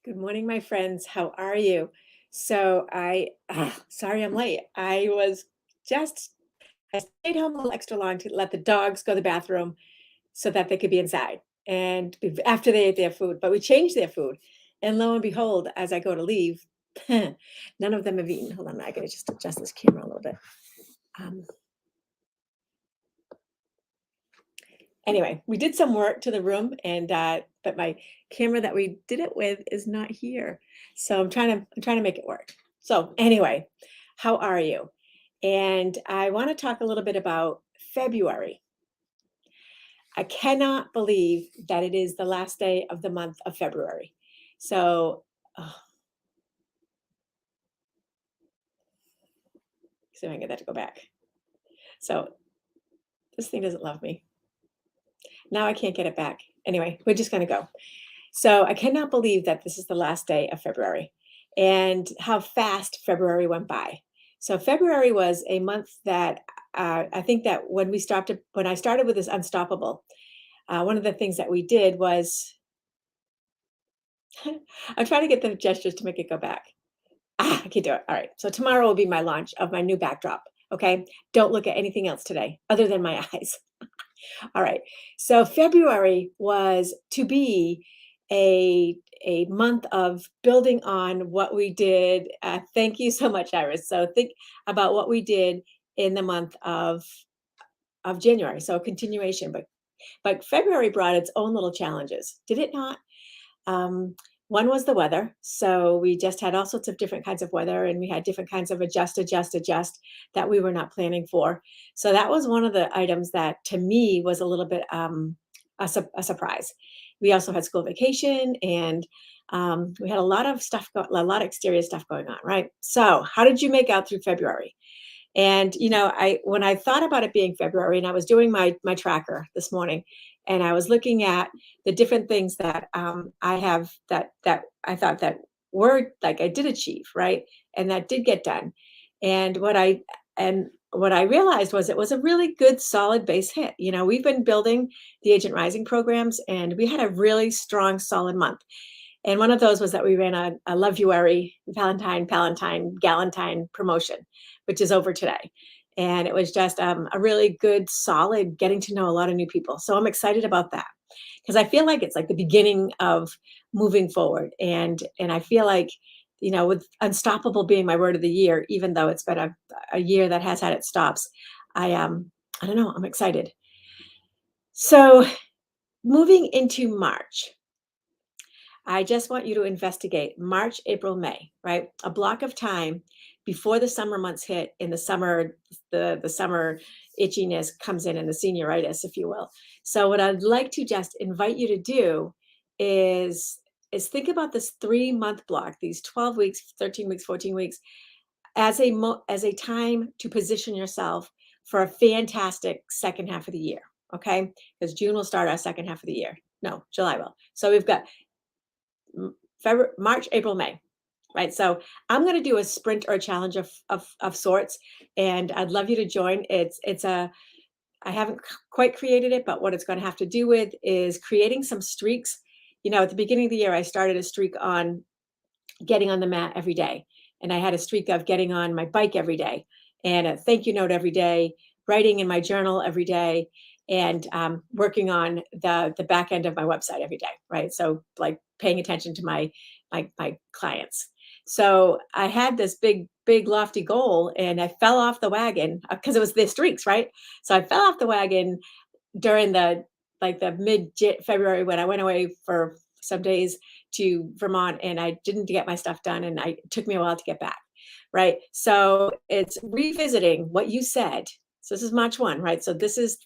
Good morning, my friends. How are you? Sorry I'm late. Just, I stayed home a little extra long to let the dogs go to the bathroom so that they could be inside after they ate their food. But we changed their food. And lo and behold, as I go to leave, none of them have eaten. Hold on, I gotta just adjust this camera a little bit. Um, anyway, we did some work to the room, but my camera that we did it with is not here. So I'm trying to make it work. So anyway, how are you? And I want to talk a little bit about February. I cannot believe that it is the last day of the month of February. So, oh, see if I can get that to go back. So this thing doesn't love me. Now I can't get it back. Anyway, we're just going to go. So I cannot believe that this is the last day of February and how fast February went by. So February was a month that I think that when I started with this Unstoppable, one of the things that we did was I'm trying to get the gestures to make it go back. I can do it. All right. So tomorrow will be my launch of my new backdrop. Okay. Don't look at anything else today other than my eyes. All right. So February was to be a month of building on what we did. Thank you so much, Iris. So think about what we did in the month of January. So a continuation, but February brought its own little challenges, did it not? Um, One was the weather. So we just had all sorts of different kinds of weather, and we had different kinds of adjust that we were not planning for. So that was one of the items that to me was a little bit a surprise. We also had school vacation, and we had a lot of a lot of exterior stuff going on, right? So how did you make out through February? And I when I thought about it being February, and I was doing my tracker this morning, and I was looking at the different things that I have that I thought that were like I did achieve, right, and that did get done. And what I realized was it was a really good, solid base hit. We've been building the Agent Rising programs, and we had a really strong, solid month. And one of those was that we ran a Lovuary Valentine, Palantine, Galentine promotion, which is over today. And it was just a really good, solid getting to know a lot of new people. So I'm excited about that because I feel like it's like the beginning of moving forward. And I feel like, with Unstoppable being my word of the year, even though it's been a year that has had its stops, I don't know, I'm excited. So moving into March. I just want you to investigate March, April, May, right? A block of time before the summer months hit in the summer itchiness comes in and the senioritis, if you will. So what I'd like to just invite you to do is think about this 3-month block, these 12 weeks, 13 weeks, 14 weeks, as a time to position yourself for a fantastic second half of the year. Okay. Because June will start our second half of the year. No, July will. So we've got February, March, April, May, right? So I'm going to do a sprint or a challenge of sorts, and I'd love you to join. I haven't quite created it, but what it's going to have to do with is creating some streaks. At the beginning of the year, I started a streak on getting on the mat every day, and I had a streak of getting on my bike every day, and a thank you note every day, writing in my journal every day, and working on the back end of my website every day, right? So like paying attention to my clients. So I had this big lofty goal, and I fell off the wagon because it was the streaks, right? So I fell off the wagon during the mid February when I went away for some days to Vermont, and I didn't get my stuff done, and it took me a while to get back. Right. So it's revisiting what you said. So this is March 1, right? So this is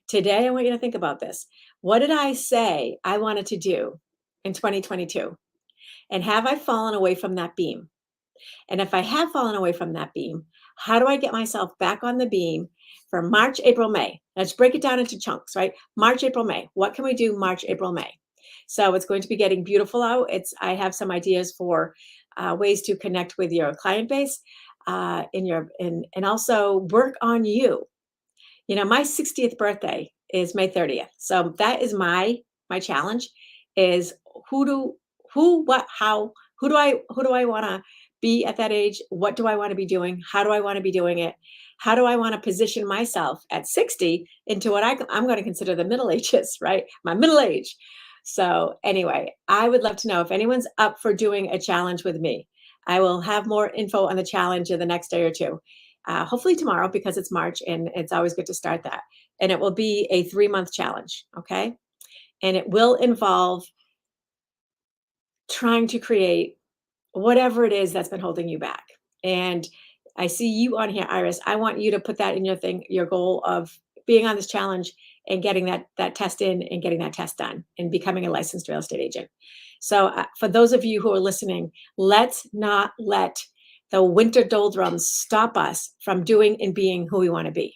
today. I want you to think about this. What did I say I wanted to do in 2022? And have I fallen away from that beam? And if I have fallen away from that beam, how do I get myself back on the beam for March, April, May? Let's break it down into chunks, right? March, April, May. What can we do March, April, May? So it's going to be getting beautiful out. I have some ideas for ways to connect with your client base and also work on you. My 60th birthday is May 30th. So that is my challenge is who who, what, how, who do I want to be at that age? What do I want to be doing? How do I want to be doing it? How do I want to position myself at 60 into what I'm going to consider the middle ages, right? My middle age. So, anyway, I would love to know if anyone's up for doing a challenge with me. I will have more info on the challenge in the next day or two. Hopefully tomorrow because it's March and it's always good to start that. And it will be a 3-month challenge. Okay. And it will involve trying to create whatever it is that's been holding you back. And I see you on here, Iris. I want you to put that in your thing, your goal of being on this challenge and getting that test in and getting that test done and becoming a licensed real estate agent. So for those of you who are listening, let's not let the winter doldrums stop us from doing and being who we want to be.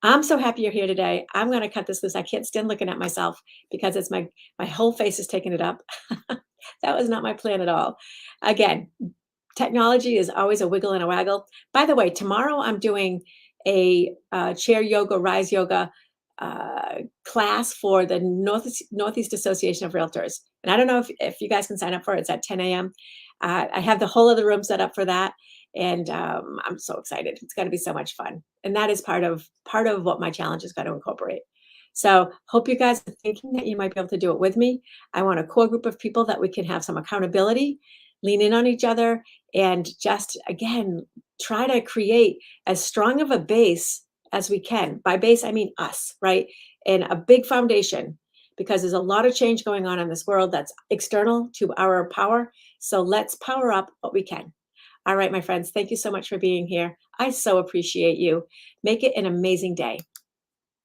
I'm so happy you're here today. I'm going to cut this loose. I can't stand looking at myself because it's my whole face is taking it up. That was not my plan at all. Again, technology is always a wiggle and a waggle. By the way, tomorrow I'm doing a chair yoga, rise yoga class for the Northeast Association of Realtors. And I don't know if you guys can sign up for it. It's at 10 a.m. I have the whole other room set up for that. And I'm so excited. It's going to be so much fun. And that is part of what my challenge is going to incorporate. So hope you guys are thinking that you might be able to do it with me. I want a core group of people that we can have some accountability, lean in on each other, and just, again, try to create as strong of a base as we can. By base, I mean us, right? And a big foundation, because there's a lot of change going on in this world that's external to our power. So let's power up what we can. All right, my friends, thank you so much for being here. I so appreciate you. Make it an amazing day.